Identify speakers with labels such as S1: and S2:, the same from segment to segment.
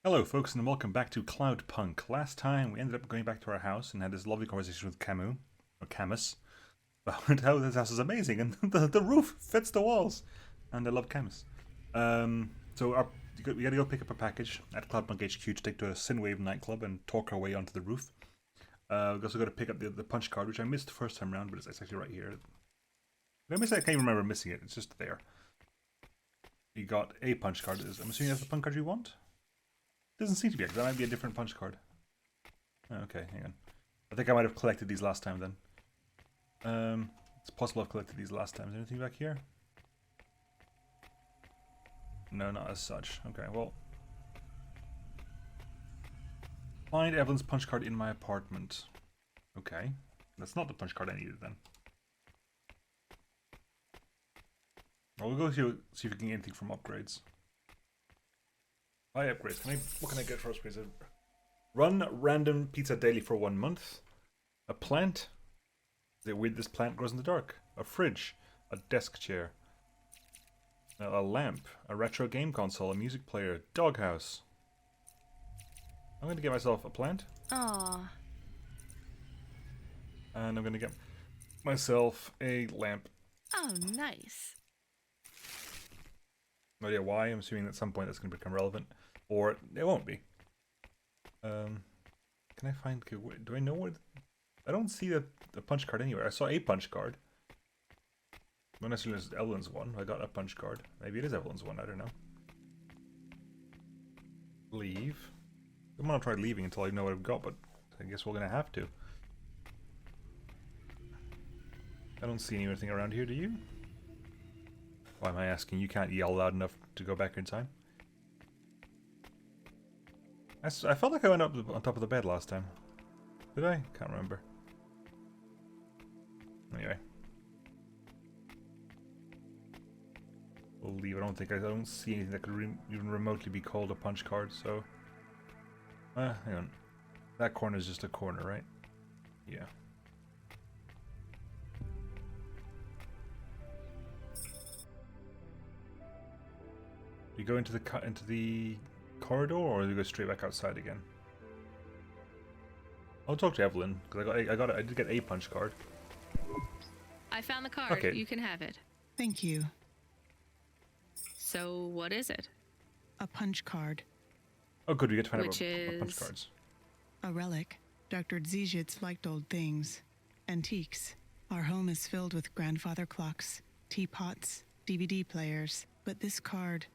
S1: Hello folks and welcome back to Cloudpunk. Last time we ended up going back to our house and had this lovely conversation with Camus, about how this house is amazing and the roof fits the walls. And I love Camus. We gotta go pick up a package at Cloudpunk HQ to take to a Synwave nightclub and talk our way onto the roof. We also got to pick up the punch card, which I missed the first time around, but it's actually right here. Did I miss it? I can't even remember missing it, it's just there. You got a punch card. I'm assuming that's the punch card you want? Doesn't seem to be, because that might be a different punch card. Okay, hang on. I think I might have collected these last time then. It's possible I've collected these last time. Is there anything back here? No, not as such. Okay, well. Find Evelyn's punch card in my apartment. Okay. That's not the punch card I needed then. Well, we'll go see if we can get anything from upgrades. Buy upgrades. What can I get for upgrades? Run random pizza daily for 1 month. A plant. Is it weird this plant grows in the dark? A fridge. A desk chair. A lamp. A retro game console. A music player. Doghouse. I'm going to get myself a plant.
S2: Aww.
S1: And I'm going to get myself a lamp.
S2: Oh, nice.
S1: No idea why. I'm assuming at some point that's going to become relevant. Or it won't be. Can I find... Do I know what... I don't see the punch card anywhere. I saw a punch card. Not necessarily it's Evelyn's one. I got a punch card. Maybe it is Evelyn's one. I don't know. Leave. I'm going to try leaving until I know what I've got, but I guess we're going to have to. I don't see anything around here, do you? Why am I asking? You can't yell loud enough to go back in time. I felt like I went up on top of the bed last time. Did I? Can't remember. Anyway. We'll leave. I don't see anything that could even remotely be called a punch card, so... hang on. That corner is just a corner, right? Yeah. Do you go into the corridor, or do you go straight back outside again? I'll talk to Evelyn because I did get a punch card.
S2: I found the card.
S1: Okay.
S2: You can have it.
S3: Thank you.
S2: So, what is it?
S3: A punch card.
S1: Oh, good. We get to find out
S2: Which
S1: about punch
S2: is-
S1: cards.
S3: A relic. Dr. Dziedzic liked old things. Antiques. Our home is filled with grandfather clocks, teapots, DVD players. But this card...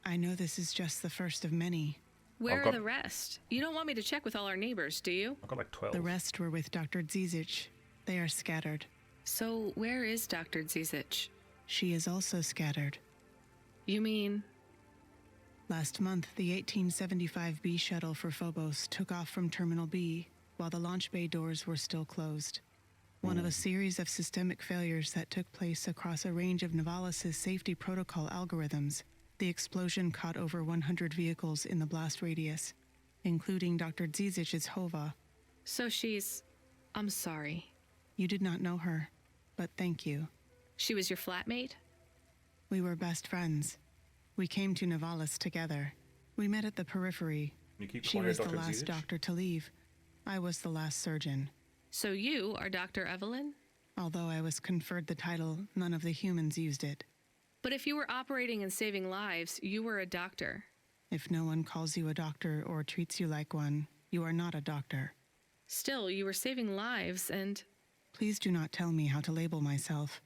S3: I know this is just the first of many.
S2: Where
S1: I've
S2: are
S1: got-
S2: the rest? You don't want me to check with all our neighbors, do you?
S1: I got like 12.
S3: The rest were with Dr. Dziedzic. They are scattered.
S2: So, where is Dr. Zizic?
S3: She is also scattered.
S2: You mean...
S3: Last month, the 1875 B shuttle for Phobos took off from Terminal B, while the launch bay doors were still closed. One of a series of systemic failures that took place across a range of Nivalis' safety protocol algorithms, the explosion caught over 100 vehicles in the blast radius, including Dr. Dzizic's Hova.
S2: So she's... I'm sorry.
S3: You did not know her, but thank you.
S2: She was your flatmate?
S3: We were best friends. We came to Nivalis together. We met at the periphery.
S1: You keep
S3: She
S1: calling her
S3: was the
S1: Dr.
S3: last
S1: Zizic?
S3: doctor to leave. I was the last surgeon.
S2: So you are Dr. Evelyn?
S3: Although I was conferred the title, none of the humans used it.
S2: But if you were operating and saving lives, you were a doctor.
S3: If no one calls you a doctor or treats you like one, you are not a doctor.
S2: Still, you were saving lives and...
S3: Please do not tell me how to label myself.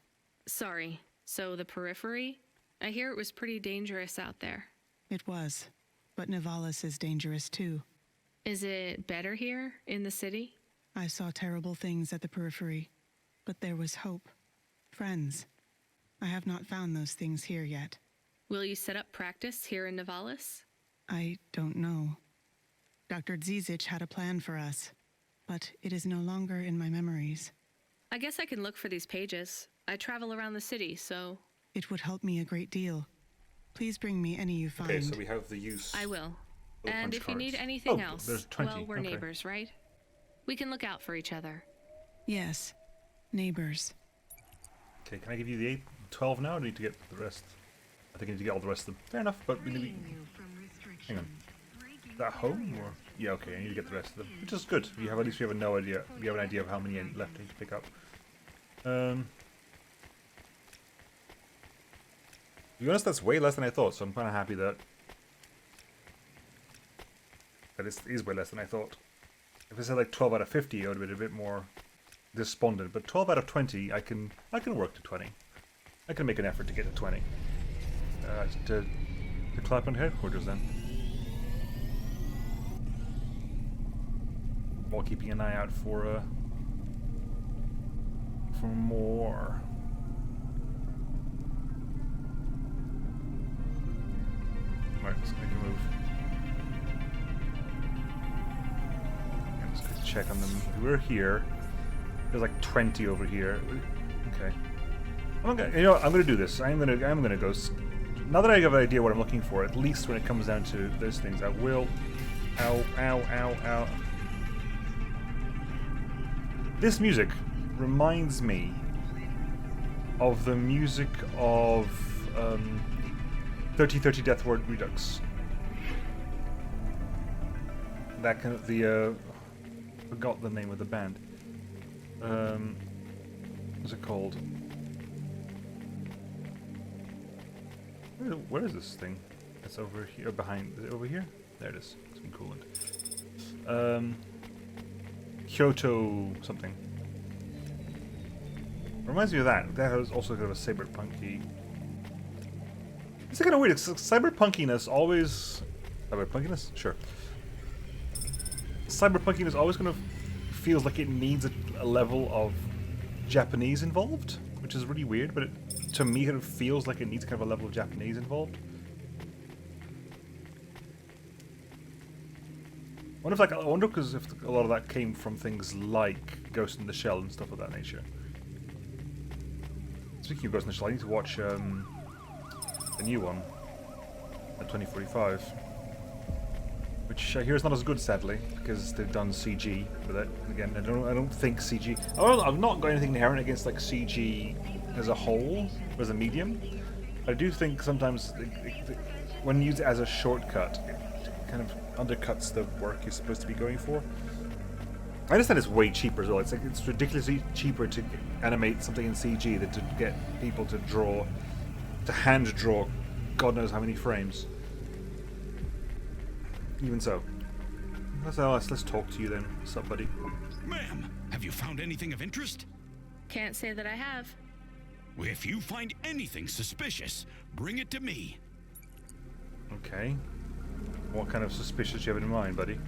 S2: Sorry. So the periphery? I hear it was pretty dangerous out there.
S3: It was. But Nivalis is dangerous too.
S2: Is it better here, in the city?
S3: I saw terrible things at the periphery. But there was hope. Friends. I have not found those things here yet.
S2: Will you set up practice here in Nivalis?
S3: I don't know. Dr. Dziedzic had a plan for us, but it is no longer in my memories.
S2: I guess I can look for these pages. I travel around the city, so...
S3: It would help me a great deal. Please bring me any you find.
S1: Okay, so we have the use.
S2: I will.
S1: of
S2: And
S1: punch
S2: if you need
S1: cards.
S2: anything
S1: Oh,
S2: else,
S1: there's 20.
S2: well, we're
S1: Okay.
S2: neighbors, right? We can look out for each other.
S3: Yes. Neighbors.
S1: Okay, can I give you the 12 now, or do I need to get the rest? I think I need to get all the rest of them. Fair enough, but we need to... Hang on. Is that home or? Yeah, okay. I need to get the rest of them, which is good. You have at least you have no idea. You have an idea of how many left I need to pick up. To be honest, that's way less than I thought. So I'm kind of happy that it is way less than I thought. If I said like 12 out of 50, I would have been a bit more despondent. But 12 out of 20, I can work to 20. I can make an effort to get to 20. To the Cloudpunk headquarters then. While keeping an eye out for more. Right, let's make a move. Let's go check on them. We're here. There's like 20 over here. Okay. I'm gonna do this. I'm gonna go. Now that I have an idea what I'm looking for, at least when it comes down to those things, I will. Ow! Ow! Ow! Ow! This music reminds me of the music of 3030 Death Ward Redux. That kind of forgot the name of the band. What's it called? Where is this thing? It's over here, behind. Is it over here? There it is. Some coolant. Kyoto something. Reminds me of that. That has also kind of a cyberpunky. It's kind of weird. Cyberpunkiness always. Cyberpunkiness? Sure. Cyberpunkiness always kind of feels like it needs a level of Japanese involved, which is really weird, but to me it feels like it needs kind of a level of Japanese involved. I wonder because if a lot of that came from things like Ghost in the Shell and stuff of that nature. Speaking of Ghost in the Shell, I need to watch the new one at 2045, which I hear is not as good, sadly, because they've done CG with it. Again, I don't think CG. I've not got anything inherent against like CG as a whole, as a medium. I do think sometimes when used as a shortcut, it kind of undercuts the work you're supposed to be going for. I understand it's way cheaper as well. It's ridiculously cheaper to animate something in CG than to get people to hand draw God knows how many frames. Even so. Let's talk to you then. What's up, buddy?
S4: Ma'am, have you found anything of interest?
S2: Can't say that I have.
S4: Well, if you find anything suspicious, bring it to me.
S1: Okay. What kind of suspicious do you have in mind, buddy?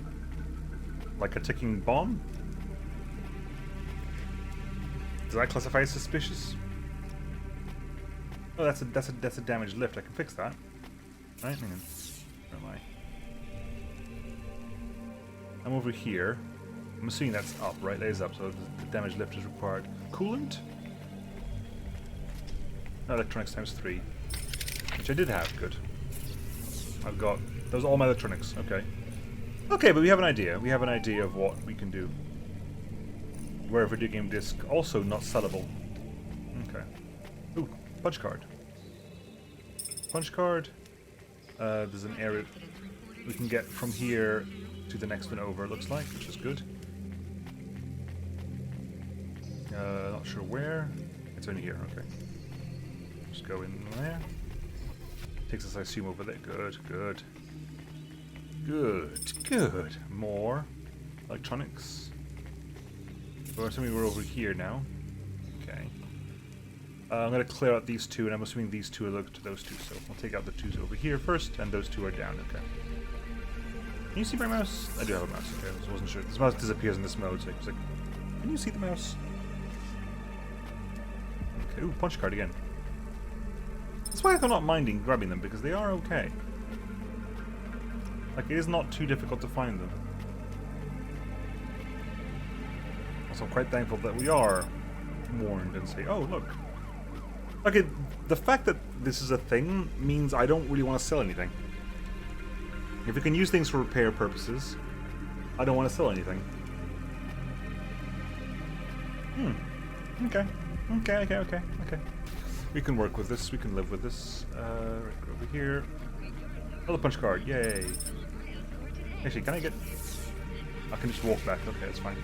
S1: Like a ticking bomb? Does that classify as suspicious? Oh, that's a damaged lift. I can fix that. Right? Hang on. Where am I? I'm over here. I'm assuming that's up, right? That is up, so the damaged lift is required. Coolant? Electronics times 3. Which I did have. Good. I've got... Those are all my electronics. Okay. Okay, but we have an idea. We have an idea of what we can do. Where a video game disc also not sellable. Okay. Ooh, punch card. Punch card. There's an area we can get from here to the next one over, it looks like, which is good. Not sure where. It's only here, okay. Just go in there. Takes us, I assume, over there. Good, good. Good, good. More electronics. We're assuming we're over here now. Okay. I'm going to clear out these two, and I'm assuming these two are linked to those two, so I'll take out the twos over here first, and those two are down, okay. Can you see my mouse? I do have a mouse, okay, I wasn't sure. This mouse disappears in this mode, so it's like, can you see the mouse? Okay, ooh, punch card again. That's why I'm not minding grabbing them, because they are okay. Like, it is not too difficult to find them. Also, I'm quite thankful that we are warned and say, oh, look. Okay, the fact that this is a thing means I don't really want to sell anything. If we can use things for repair purposes, I don't want to sell anything. Okay. Okay. We can work with this. We can live with this. Right over here. Another punch card. Yay. Actually, can I get... I can just walk back. Okay, that's fine.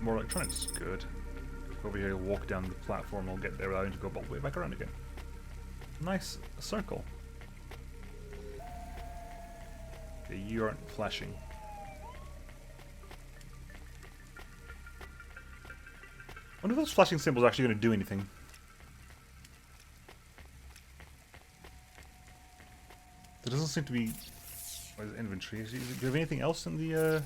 S1: More electronics. Good. Over here, walk down the platform. I'll get there without having to go all the way back around again. Nice circle. Okay, you aren't flashing. I wonder if those flashing symbols are actually going to do anything. There doesn't seem to be... What is it? Inventory? Do you have anything else in the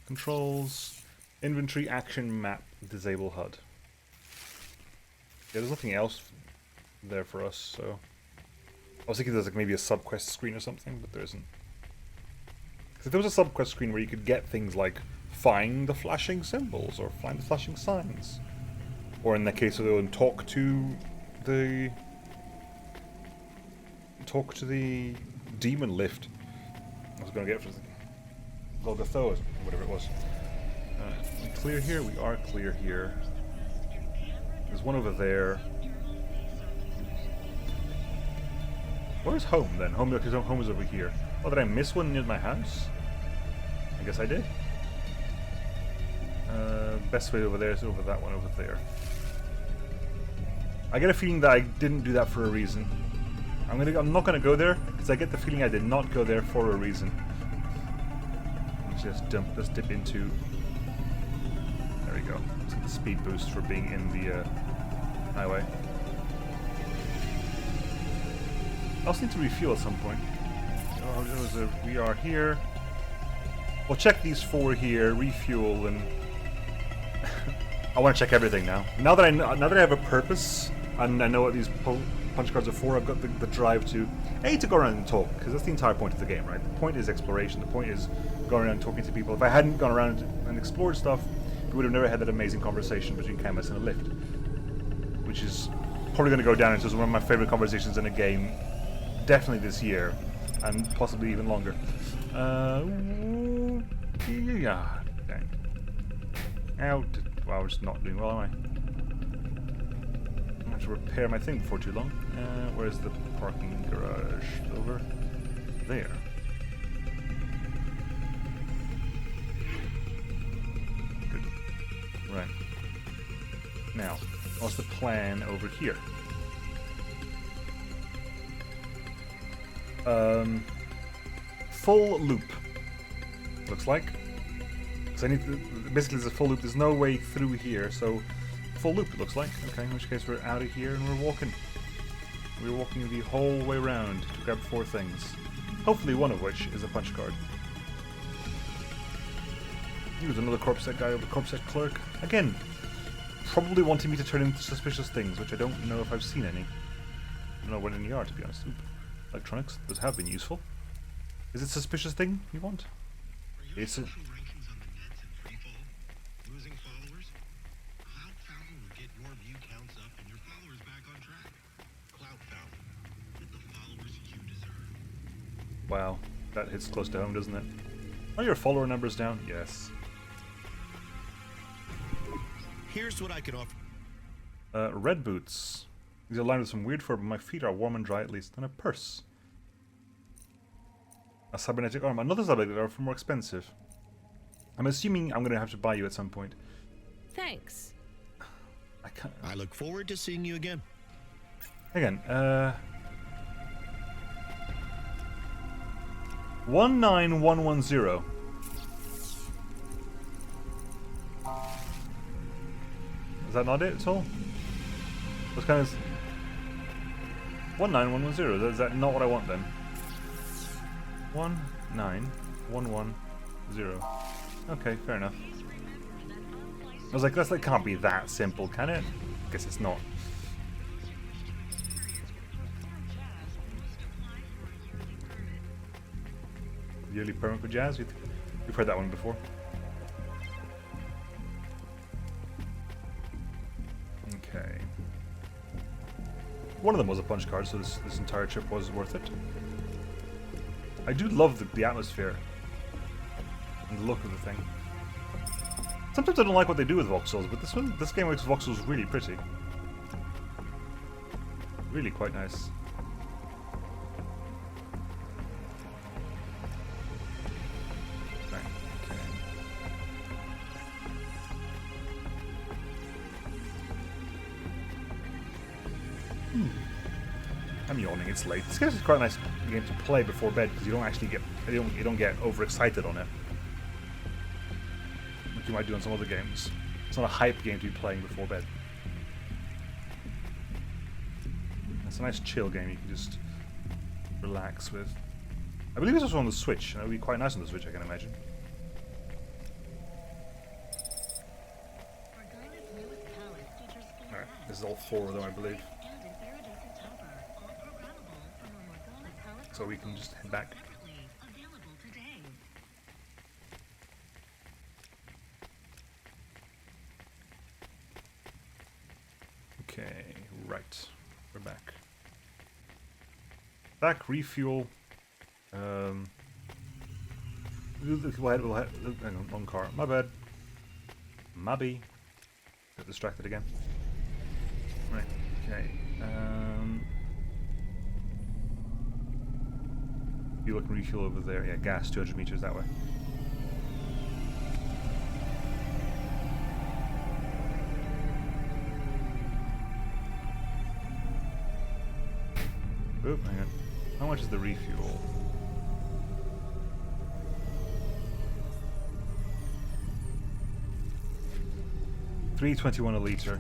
S1: controls? Inventory, action, map, disable HUD. Yeah, there's nothing else there for us, so... I was thinking there's like maybe a subquest screen or something, but there isn't. Because if there was a subquest screen where you could get things like find the flashing symbols or find the flashing signs, or in the case of the one, talk to the demon lift. I was going to get for Golgotha, whatever it was. We clear here? We are clear here. There's one over there. Where's home then? Home, because home is over here. Oh, did I miss one near my house? I guess I did. Best way over there is over that one over there. I get a feeling that I didn't do that for a reason. I'm not gonna go there because I get the feeling I did not go there for a reason. Let's dip into. There we go. Let's get the speed boost for being in the highway. I also need to refuel at some point. Oh, we are here. We'll check these 4 here, refuel, and I want to check everything now. Now that I have a purpose and I know what these punch cards are for, I've got the drive to go around and talk, because that's the entire point of the game, right? The point is exploration. The point is going around and talking to people. If I hadn't gone around and explored stuff, we would have never had that amazing conversation between Camus and a lift, which is probably going to go down into one of my favorite conversations in a game, definitely this year, and possibly even longer. Yeah. Dang. Well, I'm just not doing well, am I? I have to repair my thing before too long. Where's the parking garage? Over there. Good. Right. Now, what's the plan over here? Full loop. Looks like. Because I need to, basically there's a full loop. There's no way through here, so full loop it looks like. Okay, in which case we're out of here and we're walking. We're walking the whole way around to grab 4 things. Hopefully one of which is a punch card. Here's another corpse set guy, the corpse set clerk. Again, probably wanting me to turn into suspicious things, which I don't know if I've seen any. I don't know what any are, to be honest. Oop. Electronics, those have been useful. Is it a suspicious thing you want? It's a...
S5: Losing followers? Cloudpunk will get your view counts up and your followers back on track. Cloudpunk, get the followers you deserve.
S1: Wow, that hits close to home, doesn't it? Are your follower numbers down? Yes.
S5: Here's what I can offer.
S1: Red boots. These are lined with some weird fur, but my feet are warm and dry at least. And a purse. A cybernetic arm. Another cybernetic arm for more expensive. I'm assuming I'm going to have to buy you at some point.
S2: Thanks.
S1: I can't...
S5: I look forward to seeing you again.
S1: Again, 19110. Is that not it at all? What's kind of 19110? Is that not what I want then? 19110. Okay, fair enough. I was like, that can't be that simple, can it? I guess it's not. Yearly permit for jazz? We've heard that one before. Okay. One of them was a punch card, so this entire trip was worth it. I do love the atmosphere and the look of the thing. Sometimes I don't like what they do with voxels, but this game makes voxels really pretty. Really quite nice. I'm yawning. It's late. This is quite a nice game to play before bed because you don't actually get you don't get overexcited on it like you might do on some other games. It's not a hype game to be playing before bed. It's a nice chill game you can just relax with. I believe it's also on the Switch, and it would be quite nice on the Switch, I can imagine. Alright, this is all 4 of them, I believe. So we can just head back. Okay, right. We're back. Back, refuel. We'll head, hang on, wrong car. My bad. Maybe. Got distracted again. Right, okay. Fuel and refuel over there. Yeah, gas 200 meters that way. Oop, hang on. How much is the refuel? $3.21 a liter.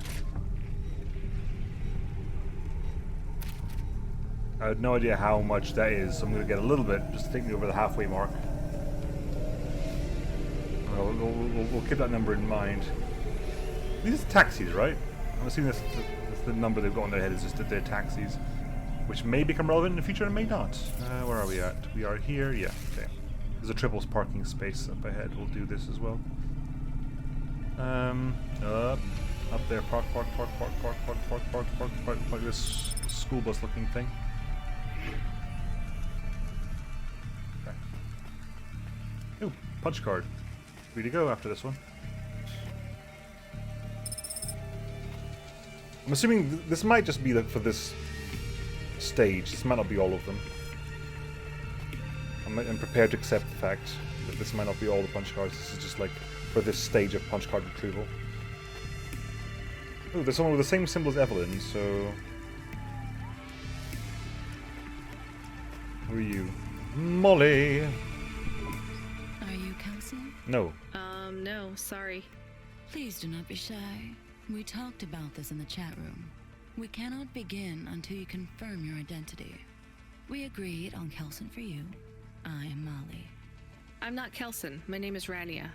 S1: I had no idea how much that is, so I'm going to get a little bit just to take me over the halfway mark. We'll keep that number in mind. These are taxis, right? I'm assuming that's the number they've got on their head is just that they're taxis, which may become relevant in the future and may not. Where are we at? We are here. Yeah. Okay. There's a triples parking space up ahead. We'll do this as well. Up there. Park. This school bus looking thing. Okay. Ooh, punch card. Free to go after this one. I'm assuming this might just be for this stage. This might not be all of them. I'm prepared to accept the fact that this might not be all the punch cards. This is just like for this stage of punch card retrieval. Oh, there's someone with the same symbol as Evelyn, so... Who are you? Molly!
S6: Are you Kelsey?
S1: No.
S2: No, sorry.
S6: Please do not be shy. We talked about this in the chat room. We cannot begin until you confirm your identity. We agreed on Kelson for you. I am Molly.
S2: I'm not Kelson. My name is Rania.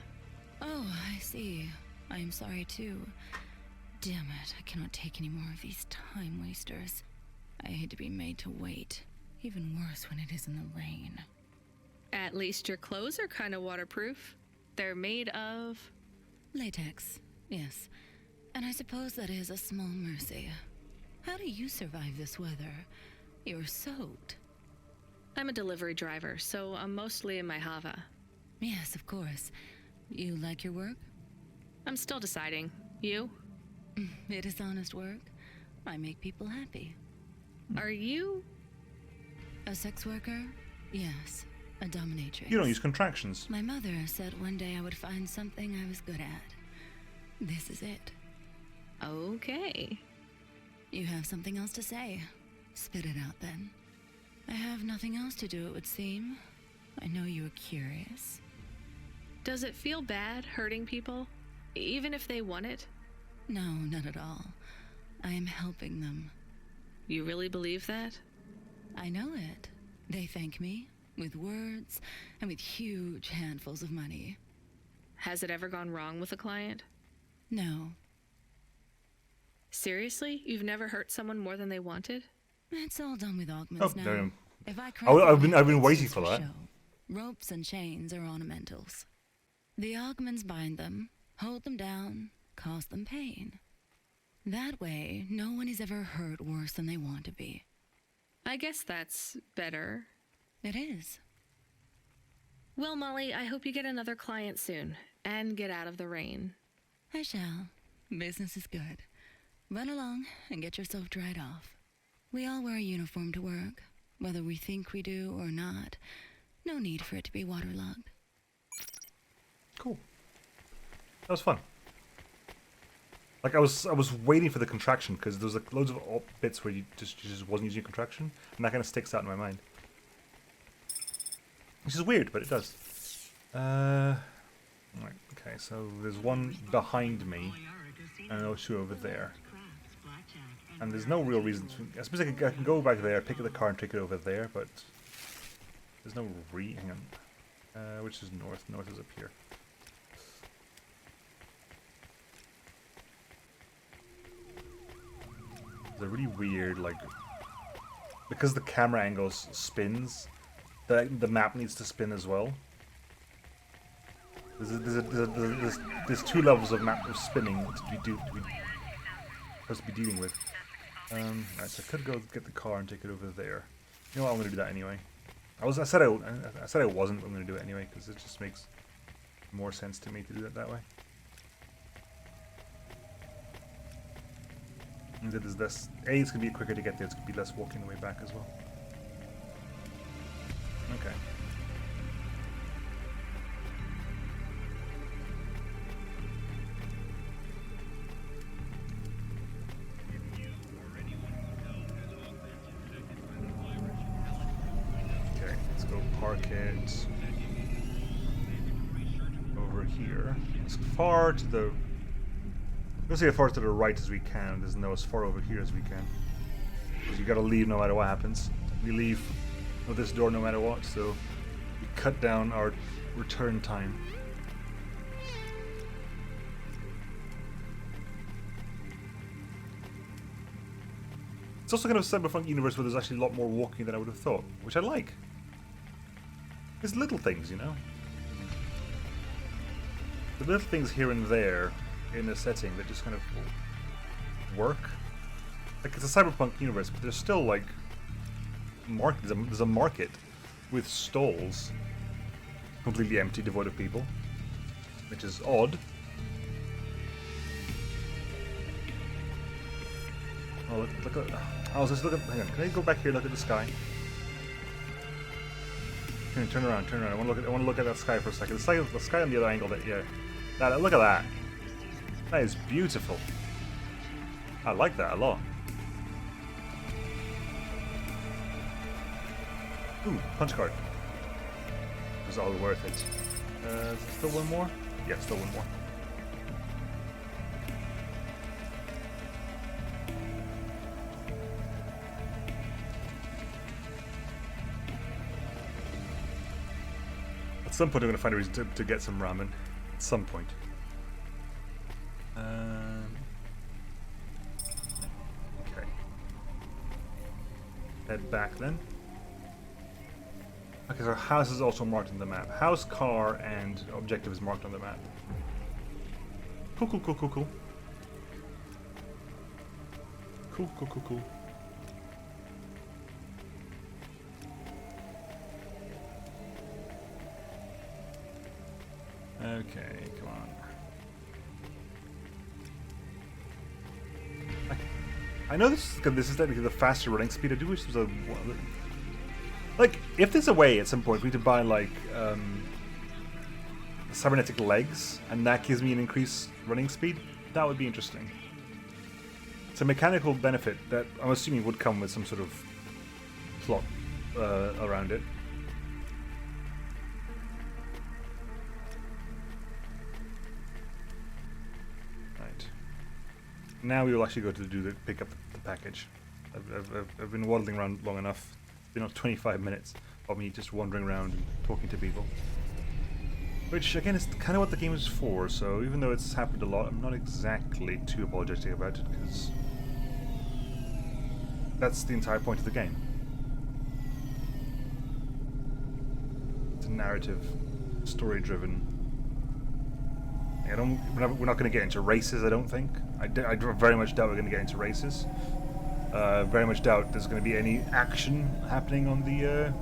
S6: Oh, I see. I am sorry too. Damn it, I cannot take any more of these time wasters. I hate to be made to wait. Even worse when it is in the rain.
S2: At least your clothes are kind of waterproof. They're made of...
S6: Latex, yes. And I suppose that is a small mercy. How do you survive this weather? You're soaked.
S2: I'm a delivery driver, so I'm mostly in my Hava.
S6: Yes, of course. You like your work?
S2: I'm still deciding. You?
S6: It is honest work. I make people happy.
S2: Are you?
S6: A sex worker? Yes. A dominatrix.
S1: You don't use contractions.
S6: My mother said one day I would find something I was good at. This is it.
S2: Okay.
S6: You have something else to say. Spit it out then. I have nothing else to do, it would seem. I know you are curious.
S2: Does it feel bad hurting people? Even if they want it?
S6: No, not at all. I am helping them.
S2: You really believe that?
S6: I know it. They thank me, with words, and with huge handfuls of money.
S2: Has it ever gone wrong with a client?
S6: No.
S2: Seriously? You've never hurt someone more than they wanted?
S6: It's all done with augments now.
S1: Damn.
S6: If I
S1: I've been waiting for that.
S6: Show. Ropes and chains are ornamentals. The augments bind them, hold them down, cause them pain. That way, no one is ever hurt worse than they want to be.
S2: I guess that's better.
S6: It is.
S2: Well, Molly, I hope you get another client soon, and get out of the rain.
S6: I shall. Business is good. Run along and get yourself dried off. We all wear a uniform to work, whether we think we do or not. No need for it to be waterlogged.
S1: Cool. That was fun. Like I was waiting for the contraction because there was like loads of bits where you just wasn't using contraction, and that kind of sticks out in my mind. Which is weird, but it does. Right, okay, so there's one behind me, and I'll show over there. And there's no real reason to... I suppose I can go back there, pick up the car and take it over there, but... There's no hang on. Which is north? North is up here. There's a really weird, like... Because the camera angle spins, the map needs to spin as well. There's two levels of map of spinning to be supposed to be dealing with. Right, so I could go get the car and take it over there. You know what? I'm going to do that anyway. I said I wasn't, but I'm going to do it anyway because it just makes more sense to me to do it that way. And there's this. It's going to be quicker to get there. It's going to be less walking the way back as well. Okay. Park it over here. As far to the... Let's say as far to the right as we can. There's no as far over here as we can. Because you gotta leave no matter what happens. We leave with this door no matter what, so we cut down our return time. It's also kind of a cyberpunk universe where there's actually a lot more walking than I would have thought, which I like. It's little things, you know? The little things here and there in the setting that just kind of work. Like, it's a cyberpunk universe, but there's still, like, there's a market with stalls completely empty, devoid of people, which is odd. Oh, look at... I was just looking... Hang on, can I go back here and look at the sky? Turn around. I want to look at that sky for a second. The sky on the other angle. Look at that. That is beautiful. I like that a lot. Ooh, punch card. It was all worth it. Is there still one more? Yeah, still one more. At some point I'm going to find a reason to get some ramen. At some point. Okay. Head back then. Okay, so house is also marked on the map. House, car, and objective is marked on the map. Cool. Cool. Okay, come on. I know this is technically the faster running speed. I do wish there was a... Like, if there's a way at some point for me to buy, like, cybernetic legs, and that gives me an increased running speed, that would be interesting. It's a mechanical benefit that I'm assuming would come with some sort of plot around it. Right. Now we will actually go to pick up the package. I've been waddling around long enough. You know, 25 minutes of me just wandering around and talking to people. Which, again, is kind of what the game is for, so even though it's happened a lot, I'm not exactly too apologetic about it, because that's the entire point of the game. It's a narrative, story-driven. We're not going to get into races, I don't think. I very much doubt we're going to get into races. Very much doubt there's going to be any action happening on the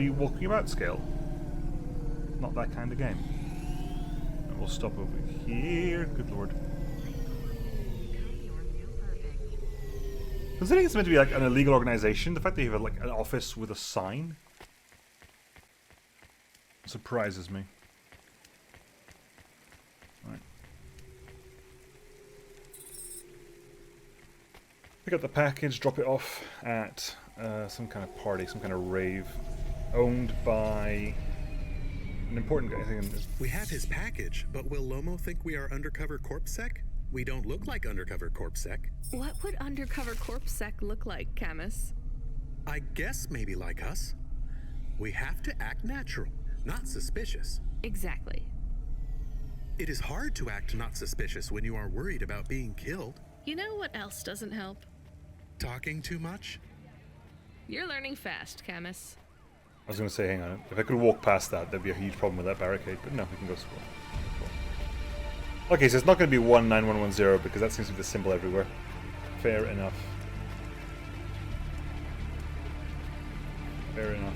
S1: walking about scale. Not that kind of game. And we'll stop over here. Good lord. Considering it's meant to be like an illegal organization, the fact that you have like an office with a sign surprises me. Right. Pick up the package, drop it off at some kind of party, some kind of rave, owned by an important guy. I think
S7: We have his package, but will Lomo think we are undercover corpsec? We don't look like undercover corpsec.
S2: What would undercover corpsec look like, Camus?
S7: I guess maybe like us. We have to act natural, not suspicious.
S2: Exactly.
S7: It is hard to act not suspicious when you are worried about being killed.
S2: You know what else doesn't help?
S7: Talking too much?
S2: You're learning fast, Camus.
S1: I was going to say, hang on, if I could walk past that, there'd be a huge problem with that barricade, but no, we can go slow. Cool. Okay, so it's not going to be 19110 because that seems to be the symbol everywhere. Fair enough. Fair enough.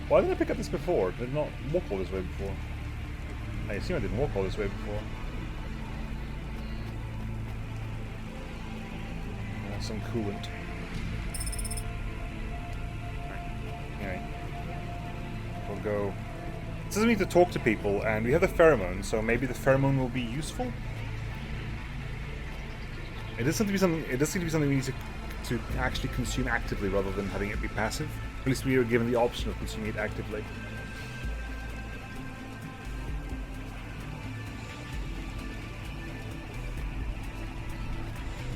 S1: Why didn't I pick up this before? Did I not walk all this way before? I assume I didn't walk all this way before. Some coolant. Anyway. We'll go. It says we need to talk to people, and we have the pheromone, so maybe the pheromone will be useful. It does seem to be something. It does seem to be something we need to actually consume actively rather than having it be passive. At least we were given the option of consuming it actively.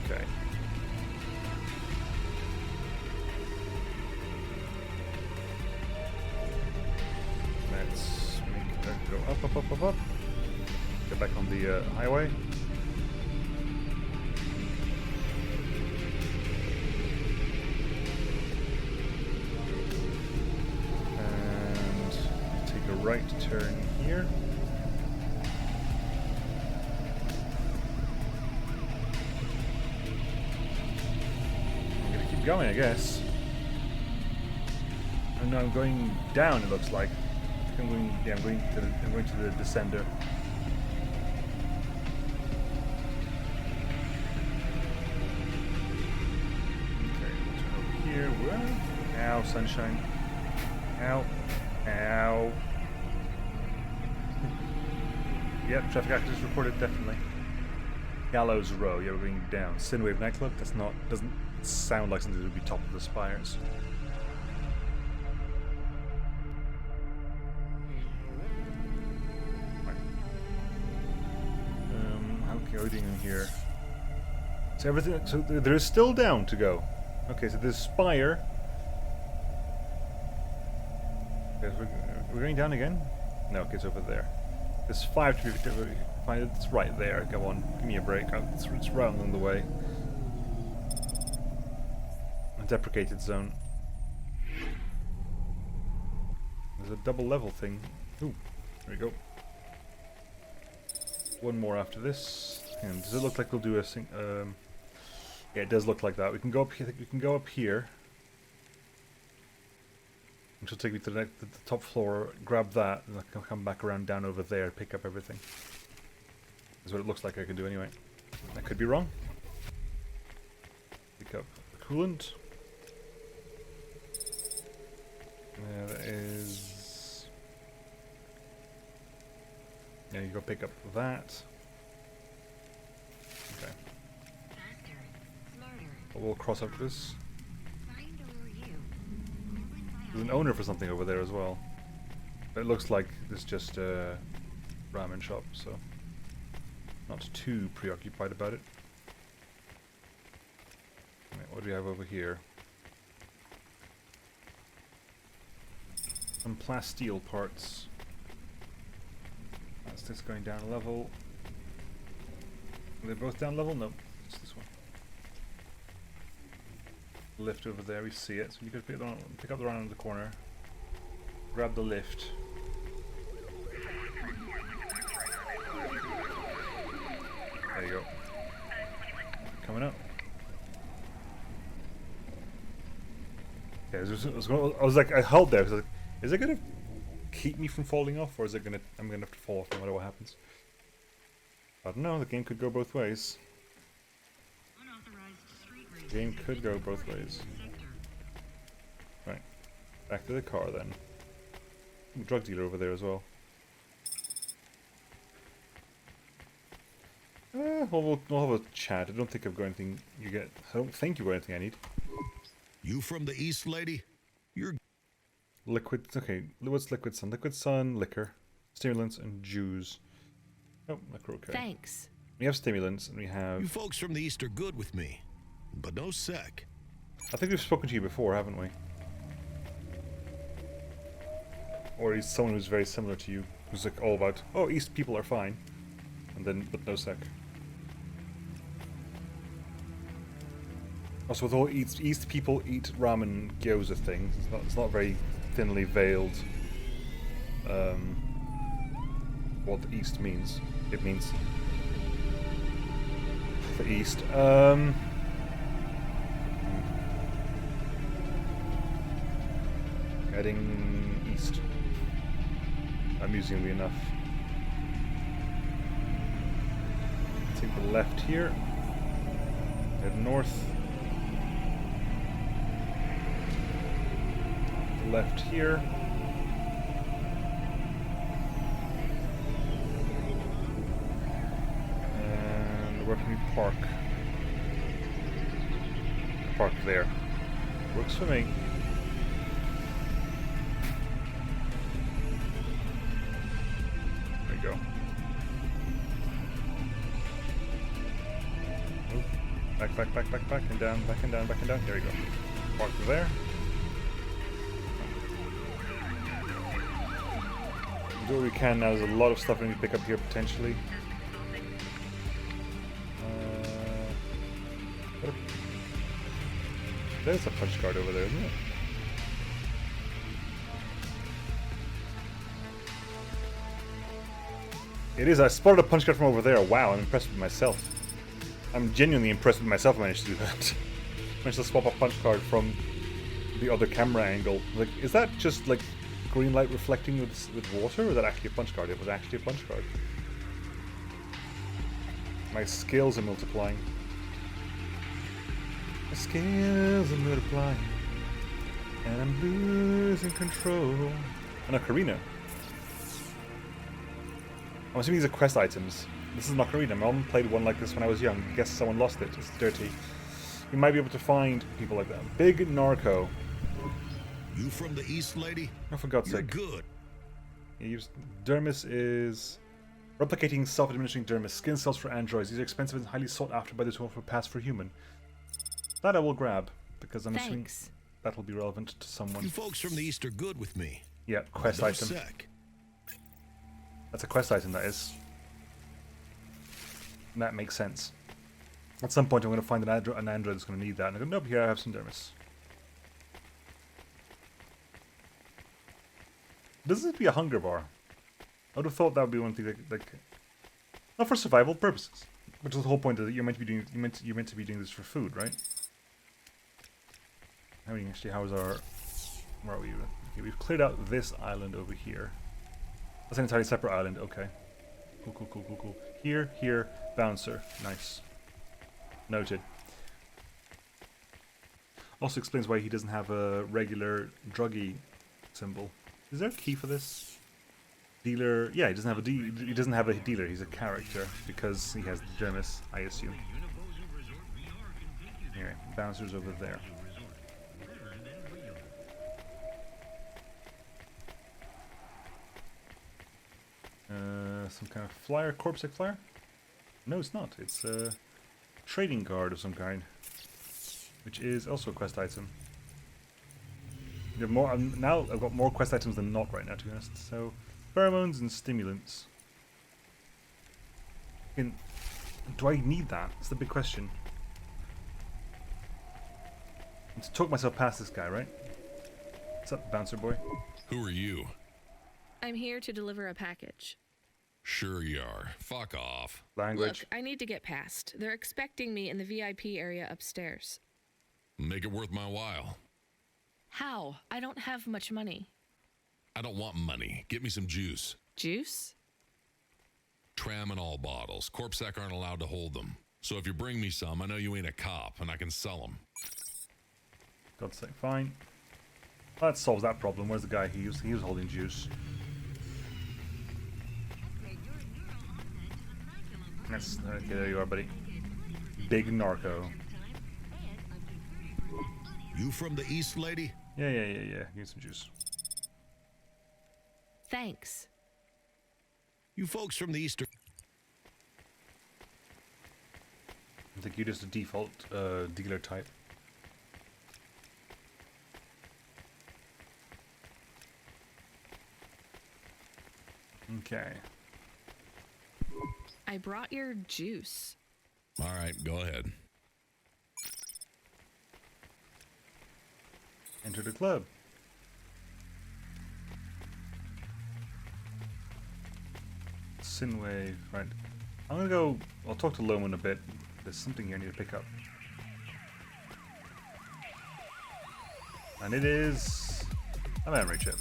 S1: Okay. Let's make that go up, up, up, up, up. Get back on the highway. Right turn here. I'm gonna keep going, I guess. Oh no, I'm going down. It looks like. I'm going. Yeah, I'm going to the descender. Okay, turn over here. Whoa. Ow, sunshine. Ow. Ow. Yep, traffic accidents reported, definitely. Gallows Row, yeah, we're going down. Synwave nightclub, doesn't sound like something that would be top of the spires. Right. How are we doing in here? So everything, so there is still down to go. Okay, so there's spire. Okay, so we're going down again? No, okay, it's over there. There's 5 to be find it. It's right there. Come on, give me a break. It's right on the way. A deprecated zone. There's a double level thing. Ooh, there we go. One more after this. And does it look like we'll do a thing? Yeah, it does look like that. We can go up here. We can go up here. Which will take me to the top floor, grab that, and I can come back around down over there, pick up everything. That's what it looks like I can do anyway. I could be wrong. Pick up the coolant. There is... Yeah, you go pick up that. Okay. We'll cross up this. There's an owner for something over there as well. But it looks like it's just a ramen shop, so not too preoccupied about it. Right, what do we have over here? Some plasteel parts. That's this going down a level. Are they both down level? No, it's this one. Lift over there, we see it. So you could pick up the one in the corner. Grab the lift. There you go. Coming up. Yeah, I was like, I held there. I was like, is it gonna keep me from falling off, or is it gonna? I'm gonna have to fall off no matter what happens. I don't know. The game could go both ways. The game could go both ways. Right. Back to the car then. Drug dealer over there as well. We'll have a chat. I don't think I've got anything you get. I don't think you've got anything I need.
S4: You from the east, lady? You're
S1: Liquid. Okay, what's liquid sun? Liquid sun, liquor, stimulants, and Jews. Oh, liquor. Okay.
S2: Thanks.
S1: We have stimulants, and we have.
S4: You folks from the east are good with me, but no sec.
S1: I think we've spoken to you before, haven't we? Or he's someone who's very similar to you, who's like all about, oh, East people are fine, and then but no sec. Also, with the whole East people eat ramen gyoza thing, it's not very thinly veiled. What the East means. It means the East. Heading east. Amusingly enough. Take the left here. Head north. Left here. And where can we park? Park there. Works for me. There we go. Oh, back, and down, back and down. There we go. Park there. Do what we can now. There's a lot of stuff we need to pick up here potentially. There's a punch card over there, isn't it? It is. I spotted a punch card from over there. Wow, I'm impressed with myself. I'm genuinely impressed with myself. I managed to do that. Managed to swap a punch card from the other camera angle. Like, is that just like green light reflecting with water, or is that actually a punch card? It was actually a punch card. My skills are multiplying. My skills are multiplying. And I'm losing control. An ocarina. I'm assuming these are quest items. This is an ocarina. My mom played one like this when I was young. I guess someone lost it. It's dirty. You might be able to find people like that. Big Narco.
S4: You from the east, lady?
S1: Oh, for God's
S4: You're
S1: sake.
S4: good.
S1: Dermis is replicating self-administering dermis. Skin cells for androids. These are expensive and highly sought after by those who offer pass for human. That I will grab, because I'm assuming that will be relevant to someone.
S4: You folks from the east are good with me.
S1: Yeah, quest
S4: no
S1: item.
S4: Sec.
S1: That's a quest item, that is. And that makes sense. At some point I'm going to find an android that's going to need that. And I go, nope, here I have some dermis. Doesn't it be a hunger bar? I would have thought that would be one thing like not for survival purposes, which is the whole point of it. You're meant to be doing you're meant to be doing this for food, right? How is our? Where are we? Okay, we've cleared out this island over here. That's an entirely separate island. Okay. Cool. Here, bouncer. Nice. Noted. Also explains why he doesn't have a regular druggie symbol. Is there a key for this? Dealer. Yeah, he doesn't have a dealer. He's a character because he has the dermis, I assume. Anyway, bouncer's over there. Some kind of flyer, corpsec flyer? No, it's not. It's a trading card of some kind, which is also a quest item. You have more. Now I've got more quest items than not right now, to be honest. So, pheromones and stimulants. Do I need that? That's the big question. I need to talk myself past this guy, right? What's up, bouncer boy?
S8: Who are you?
S2: I'm here to deliver a package.
S8: Sure you are. Fuck off.
S1: Language.
S2: Look, I need to get past. They're expecting me in the VIP area upstairs.
S8: Make it worth my while.
S2: How? I don't have much money.
S8: I don't want money. Get me some juice.
S2: Juice?
S8: Tramadol bottles. Corpsec aren't allowed to hold them. So if you bring me some, I know you ain't a cop, and I can sell them.
S1: God's sake, fine. Well, that solves that problem. Where's the guy? He was holding juice. That's okay. There you are, buddy. Big narco.
S4: You from the East, lady?
S1: Yeah. Give me some juice.
S2: Thanks.
S4: You folks from the Eastern...
S1: I think you're just a default dealer type. Okay.
S2: I brought your juice.
S8: All right, go ahead.
S1: Enter the club. Sinwave, right. I'm gonna go, I'll talk to Lomo in a bit. There's something here I need to pick up. And it is a memory chip.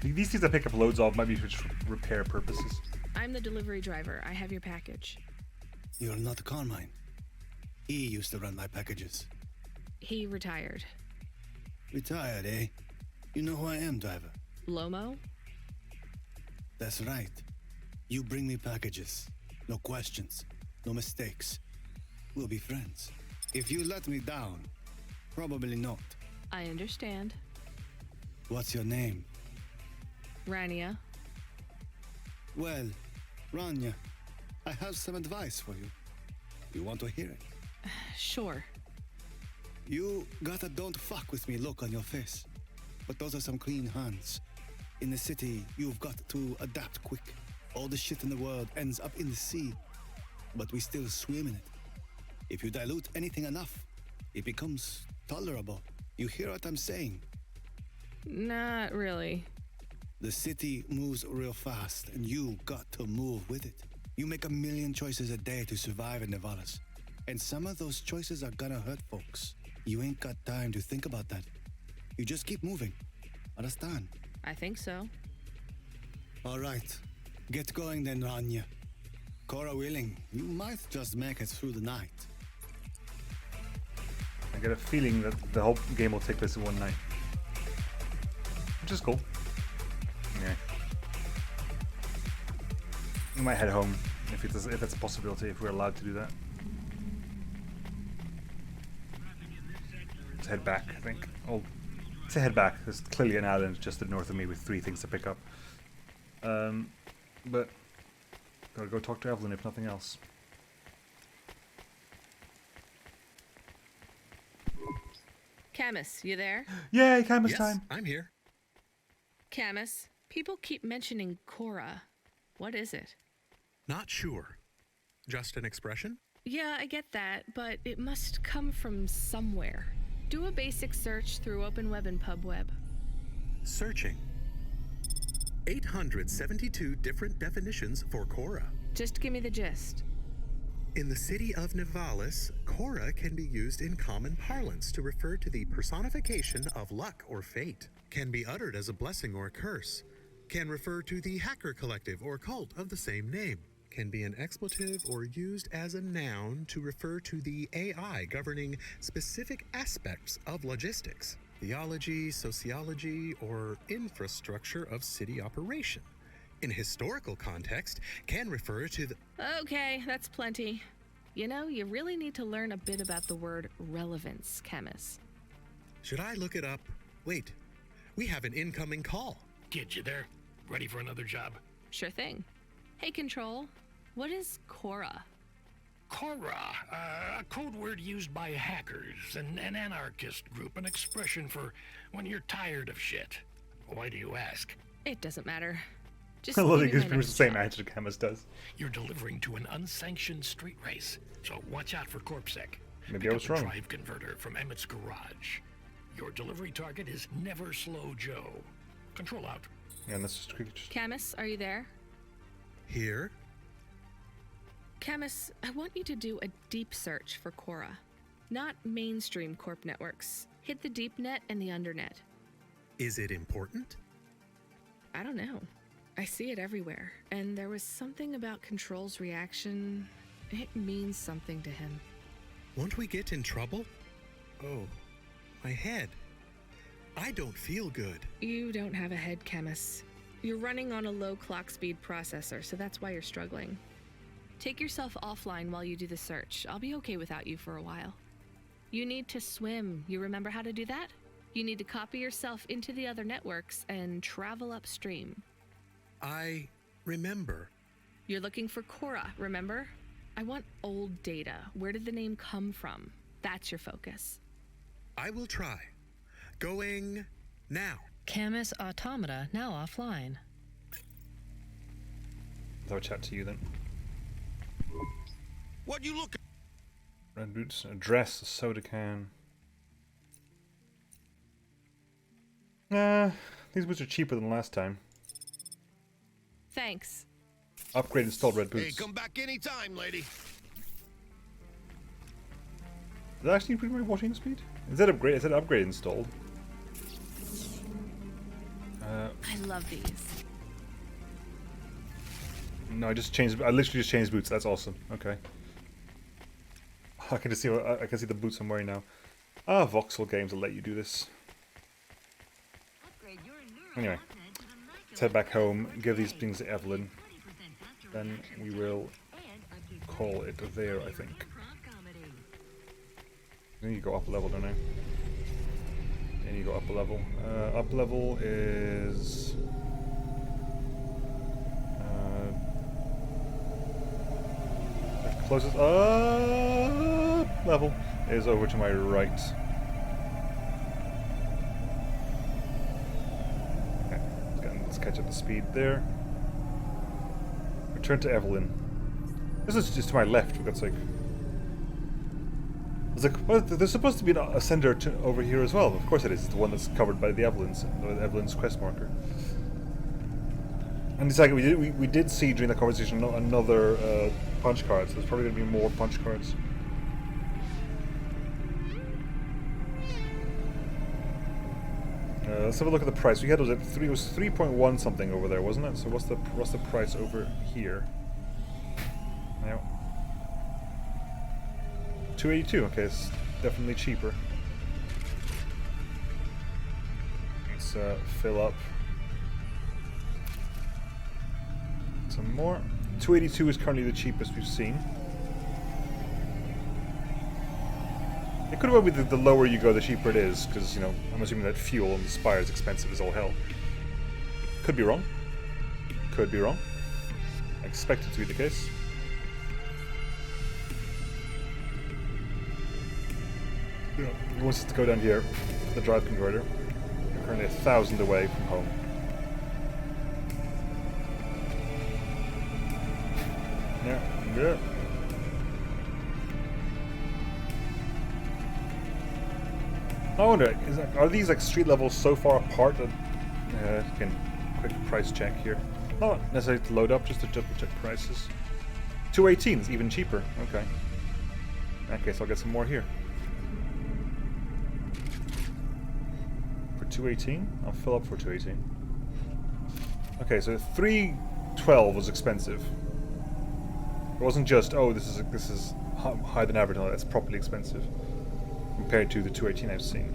S1: These things I pick up loads of might be for repair purposes.
S2: I'm the delivery driver. I have your package.
S9: You're not Carmine. He used to run my packages.
S2: He retired.
S9: Retired, eh? You know who I am, driver.
S2: Lomo?
S9: That's right. You bring me packages. No questions. No mistakes. We'll be friends. If you let me down, probably not.
S2: I understand.
S9: What's your name?
S2: Rania.
S9: Well, Rania, I have some advice for you. You want to hear it?
S2: Sure.
S9: You got a don't fuck with me look on your face. But those are some clean hands. In the city, you've got to adapt quick. All the shit in the world ends up in the sea. But we still swim in it. If you dilute anything enough, it becomes tolerable. You hear what I'm saying?
S2: Not really.
S9: The city moves real fast, and you got to move with it. You make a million choices a day to survive in Nivalis. And some of those choices are gonna hurt folks. You ain't got time to think about that. You just keep moving. Understand?
S2: I think so.
S9: All right. Get going then, Rania. Cora willing, you might just make it through the night.
S1: I get a feeling that the whole game will take place in one night. Which is cool. Yeah. We might head home if that's a possibility, if we're allowed to do that. Let's head back, I think. Oh, to head back. There's clearly an island just to the north of me with 3 things to pick up. But gotta go talk to Evelyn if nothing else.
S2: Camus, you there?
S1: Yay, Camus
S7: Yes,
S1: time!
S7: I'm here.
S2: Camus, people keep mentioning Cora. What is it?
S7: Not sure. Just an expression?
S2: Yeah, I get that, but it must come from somewhere. Do a basic search through Open Web and PubWeb.
S7: Searching. 872 different definitions for Cora.
S2: Just give me the gist.
S7: In the city of Nivalis, Cora can be used in common parlance to refer to the personification of luck or fate. Can be uttered as a blessing or a curse. Can refer to the hacker collective or cult of the same name. Can be an expletive or used as a noun to refer to the AI governing specific aspects of logistics, theology, sociology, or infrastructure of city operation. In historical context, can refer to the...
S2: Okay, that's plenty. You know, you really need to learn a bit about the word relevance, Camus.
S7: Should I look it up? Wait, we have an incoming call.
S10: Kid, you there? Ready for another job?
S2: Sure thing. Hey, Control, what is Cora?
S10: Cora, a code word used by hackers, an anarchist group, an expression for when you're tired of shit. Why do you ask?
S2: It doesn't matter. Just
S1: I love
S2: give
S1: it
S2: me
S1: because
S2: my
S1: it's the
S2: next
S1: same
S2: job.
S1: answer Camus does.
S10: You're delivering to an unsanctioned street race, so watch out for CorpSec.
S1: Maybe
S10: Pick
S1: I was
S10: up a
S1: wrong.
S10: drive converter from Emmett's garage. Your delivery target is Never Slow Joe. Control out.
S1: Yeah, and that's just creatures.
S2: Camus, are you there?
S7: Here?
S2: Camus, I want you to do a deep search for Cora. Not mainstream corp networks. Hit the deep net and the undernet.
S7: Is it important?
S2: I don't know. I see it everywhere. And there was something about Control's reaction. It means something to him.
S7: Won't we get in trouble? Oh, my head. I don't feel good.
S2: You don't have a head, Camus. You're running on a low clock speed processor, so that's why you're struggling. Take yourself offline while you do the search. I'll be okay without you for a while. You need to swim. You remember how to do that? You need to copy yourself into the other networks and travel upstream.
S7: I remember.
S2: You're looking for Cora, remember? I want old data. Where did the name come from? That's your focus.
S7: I will try. Going now.
S11: Camus Automata now offline.
S1: I'll have a chat to you then.
S5: What you looking?
S1: Red boots, a dress, a soda can. These boots are cheaper than last time.
S2: Thanks.
S1: Upgrade installed red boots.
S5: Hey, come back anytime, lady.
S1: Does that actually improve my washing speed? Is that upgrade installed?
S2: I love these.
S1: No, I literally just changed boots. That's awesome. Okay. I can just see. I can see the boots I'm wearing now. Voxel games will let you do this. Anyway, let's head back home. Give these things to Evelyn. Then we will call it there. I think. I need to go up a level, don't I? I need to go up a level. Up level is. Closest level is over to my right. Okay, let's catch up the speed there. Return to Evelyn. This is just to my left. That's like. It's like, well, there's supposed to be a sender over here as well. Of course it is. It's the one that's covered by the Evelyn's quest marker. And it's like we did see during the conversation another punch card, so there's probably going to be more punch cards. Let's have a look at the price. We had it was 3.1 something over there, wasn't it? So what's the price over here? Now 282. Okay, it's definitely cheaper. Let's fill up. Some more. 282 is currently the cheapest we've seen. It could well be the lower you go, the cheaper it is, because, you know, I'm assuming that fuel on the spire is expensive as all hell. Could be wrong. Could be wrong. I expect it to be the case. Yeah, he wants us to go down here to the drive converter. We're currently 1,000 away from home. Yeah. I wonder, are these like street levels so far apart that again, quick price check here. Not necessarily to load up, just to double check prices. 218 is even cheaper. Okay. In that case, I'll get some more here. For 218, I'll fill up for 218. Okay, so 312 was expensive. It wasn't just, oh, this is higher than average. No, that's properly expensive compared to the 218 I've seen.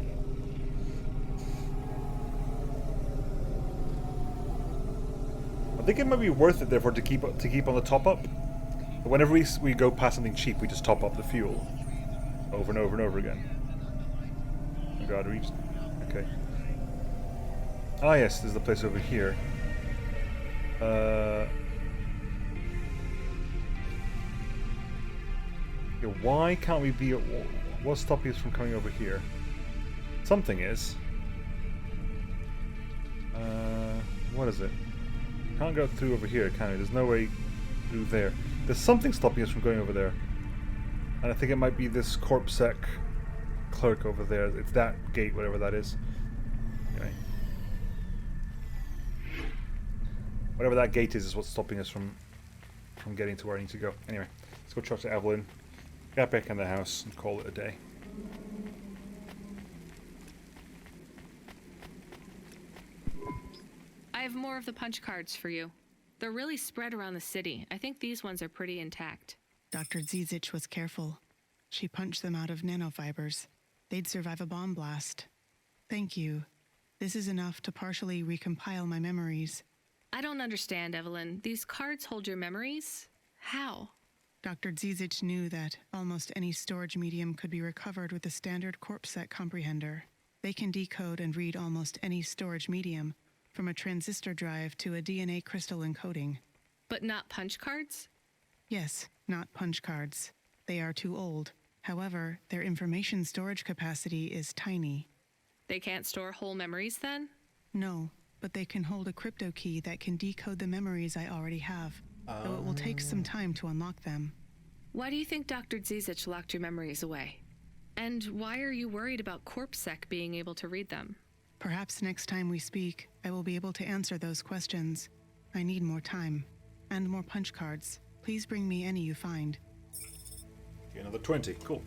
S1: I think it might be worth it, therefore, to keep on the top up. But whenever we go past something cheap, we just top up the fuel over and over and over again. Oh God, we just okay. Ah, yes, there's the place over here. Yeah, why can't we be at... What's stopping us from coming over here? Something is. What is it? Can't go through over here, can we? There's no way through there. There's something stopping us from going over there. And I think it might be this CorpSec clerk over there. It's that gate, whatever that is. Anyway. Whatever that gate is what's stopping us from getting to where I need to go. Anyway, let's go talk to Evelyn. Get back in the house and call it a day.
S2: I have more of the punch cards for you. They're really spread around the city. I think these ones are pretty intact.
S3: Dr. Zizich was careful. She punched them out of nanofibers. They'd survive a bomb blast. Thank you. This is enough to partially recompile my memories.
S2: I don't understand, Evelyn. These cards hold your memories? How?
S3: Dr. Zizic knew that almost any storage medium could be recovered with a standard corpsec comprehender. They can decode and read almost any storage medium, from a transistor drive to a DNA crystal encoding.
S2: But not punch cards?
S3: Yes, not punch cards. They are too old. However, their information storage capacity is tiny.
S2: They can't store whole memories then?
S3: No, but they can hold a crypto key that can decode the memories I already have, though it will take some time to unlock them.
S2: Why do you think Dr. Zizic locked your memories away? And why are you worried about CorpSec being able to read them?
S3: Perhaps next time we speak, I will be able to answer those questions. I need more time. And more punch cards. Please bring me any you find.
S1: Okay, another 20. Cool.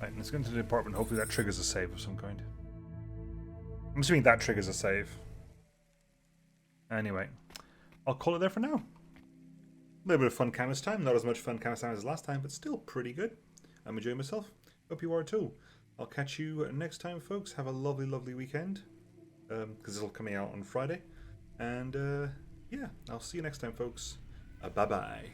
S1: Right, let's go into the apartment. Hopefully that triggers a save of some kind. I'm assuming that triggers a save. Anyway, I'll call it there for now. A little bit of fun canvas time. Not as much fun canvas time as last time, but still pretty good. I'm enjoying myself. Hope you are too. I'll catch you next time, folks. Have a lovely, lovely weekend. Because it'll coming out on Friday. And yeah, I'll see you next time, folks. Bye-bye.